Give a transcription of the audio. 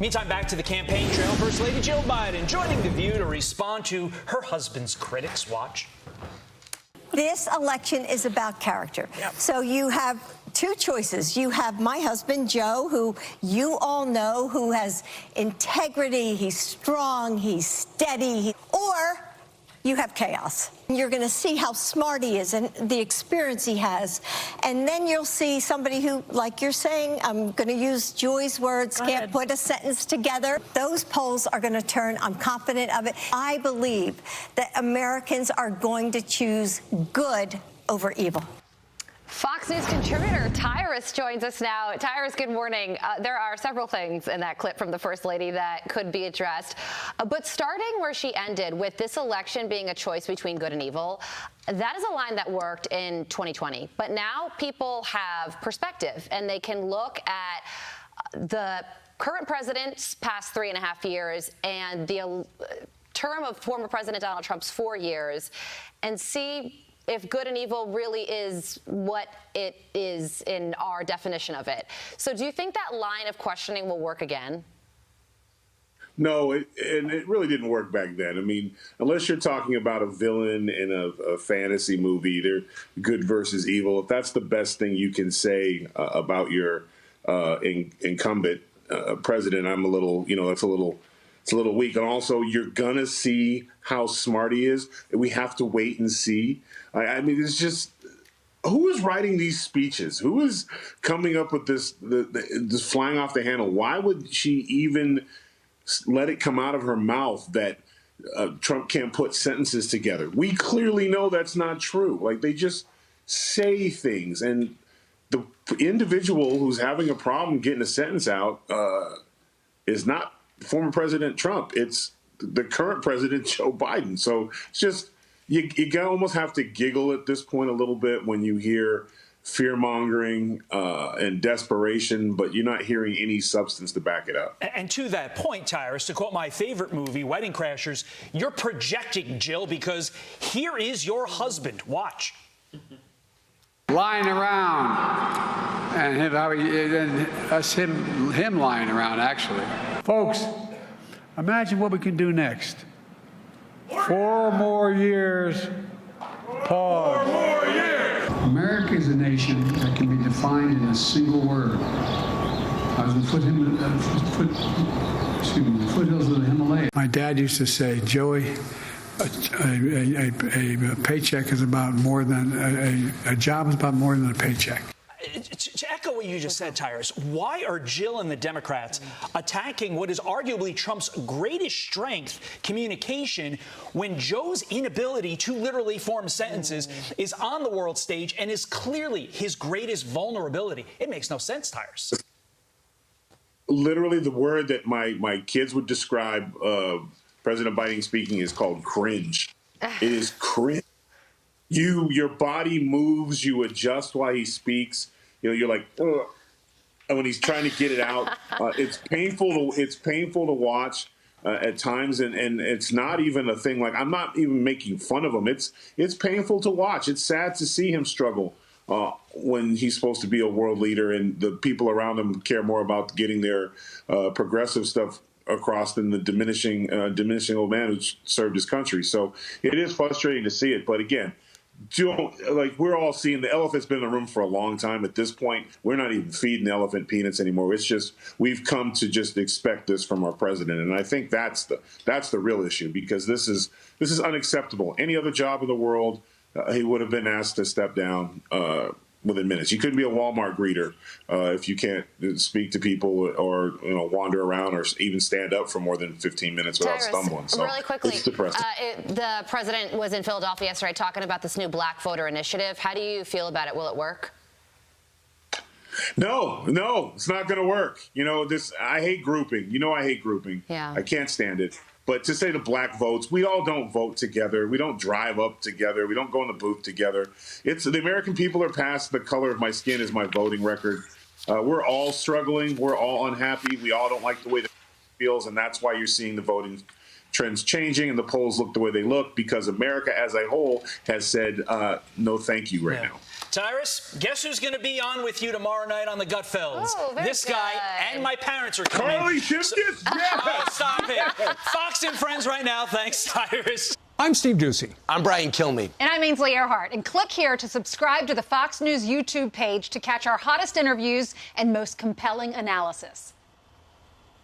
Meantime, back to the campaign trail. First Lady Jill Biden joining The View to respond to her husband's critics. Watch. This election is about character. Yep. So you have two choices. You have my husband, Joe, who you all know, who has integrity, he's strong, he's steady, or you have chaos. You're going to see how smart he is and the experience he has. And then you'll see somebody who, like you're saying, I'm going to use Joy's words, can't put a sentence together. Those polls are going to turn. I'm confident of it. I believe that Americans are going to choose good over evil. Fox News contributor Tyrus joins us now. Tyrus, good morning. There are several things in that clip from the First Lady that could be addressed. But starting where she ended, with this election being a choice between good and evil, that is a line that worked in 2020. But now people have perspective, and they can look at the current president's past 3.5 years and the term of former President Donald Trump's 4 years and see if good and evil really is what it is in our definition of it. So do you think that line of questioning will work again? No, and it really didn't work back then. I mean, unless you're talking about a villain in a fantasy movie, they're good versus evil. If that's the best thing you can say about your incumbent president, I'm a little, it's a little weak. And also, you're going to see how smart he is. We have to wait and see. I mean, it's just, who is writing these speeches? Who is coming up with this flying off the handle? Why would she even let it come out of her mouth that Trump can't put sentences together? We clearly know that's not true. Like, they just say things. And the individual who's having a problem getting a sentence out is not former President Trump. It's the current president, Joe Biden. So it's just, you almost have to giggle at this point a little bit when you hear fear-mongering and desperation, but you're not hearing any substance to back it up. And to that point, Tyrus, to quote my favorite movie, Wedding Crashers, you're projecting, Jill, because here is your husband. Watch. Lying around, and him lying around, actually. Folks, imagine what we can do next. 4 more years. Pause. 4 more years. America is a nation that can be defined in a single word. I was in the foothills of the Himalayas. My dad used to say, Joey, a paycheck is about more than a job is about more than a paycheck. To echo what you just said, Tyrus, why are Jill and the Democrats attacking what is arguably Trump's greatest strength, communication, when Joe's inability to literally form sentences is on the world stage and is clearly his greatest vulnerability? It makes no sense, Tyrus. Literally, the word that my kids would describe President Biden speaking is called cringe. It is cringe. Your body moves, you adjust while he speaks. You're like, ugh. And when he's trying to get it out, it's painful to watch at times, and it's not even a thing. Like, I'm not even making fun of him. It's painful to watch. It's sad to see him struggle when he's supposed to be a world leader, and the people around him care more about getting their progressive stuff across than the diminishing old man who served his country. So it is frustrating to see it, but again, we're all seeing the elephant's been in the room for a long time. At this point, we're not even feeding the elephant peanuts anymore. It's just, we've come to just expect this from our president. And I think that's the real issue, because this is unacceptable. Any other job in the world, he would have been asked to step down within minutes. You couldn't be a Walmart greeter if you can't speak to people or wander around or even stand up for more than 15 minutes without stumbling. So really quickly, it's depressing. The president was in Philadelphia yesterday talking about this new Black voter initiative. How do you feel about it? Will it work? No, it's not going to work. I hate grouping. I hate grouping. Yeah. I can't stand it. But to say the black votes, we all don't vote together. We don't drive up together. We don't go in the booth together. The American people are past the color of my skin is my voting record. We're all struggling. We're all unhappy. We all don't like the way the feels, and that's why you're seeing the voting trends changing and the polls look the way they look because America as a whole has said no thank you right now. Tyrus, guess who's going to be on with you tomorrow night on the Gutfelds? Oh, very this guy good. and my parents are coming. Carly Shimkus? Oh, stop it. Fox and Friends right now. Thanks, Tyrus. I'm Steve Ducey. I'm Brian Kilmeade. And I'm Ainsley Earhart. And click here to subscribe to the Fox News YouTube page to catch our hottest interviews and most compelling analysis.